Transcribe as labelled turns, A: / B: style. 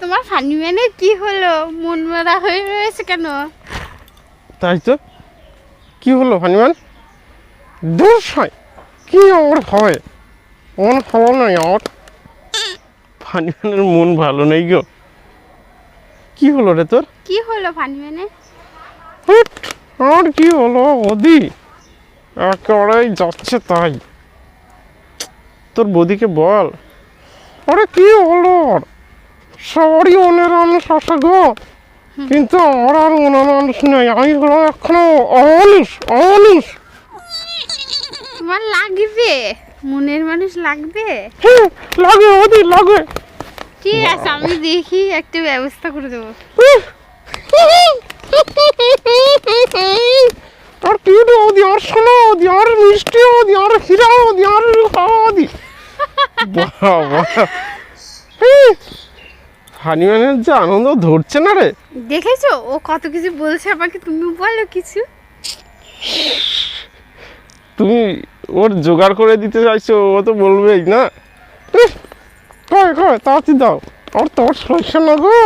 A: তোমার ফানি ম্যানের কি হলো? মন মরা হয়ে রয়েছে কেন?
B: তাই তো, কি হলো ফানিম্যান? দোষ হয় কি আমার হয়? মন ভালো নয় আমার। ফানিম্যানের মন ভালো নেই গো। কি হলো রে তোর?
A: কি হলো ফানি ম্যানের?
B: হুট, আর কি হলো বৌদি? একেবারেই যাচ্ছে তাই। তোর বৌদিকে বল। আরে কি হলো ওর? সবারই মনের মানুষ আসে গো, কিন্তু আমার আর মনের মানুষ নেই। আমি হলাম এখনো অমানুষ, অমানুষ।
A: তোমার লাগবে, মনের মানুষ লাগবে।
B: হ্যাঁ, লাগে বৌদি, লাগে।
A: ঠিক আছে, আমি দেখি একটা ব্যবস্থা করে দেবো।
B: আর কি বৌদি, আর শোনো বৌদি, আর মিষ্টি বৌদি, আর হীরা বৌদি, আর বৌদি। বাবা, ফানিম্যানের যে আনন্দ ধরছে না রে।
A: দেখেছো ও কত কিছু বলছে আমাকে, তুমি বলো কিছু।
B: তুমি ওর জোগাড় করে দিতে চাইছো, ও তো বলবেই না। কয় কয় তাড়াতাড়ি দাও, আর তোর সইছে না গো।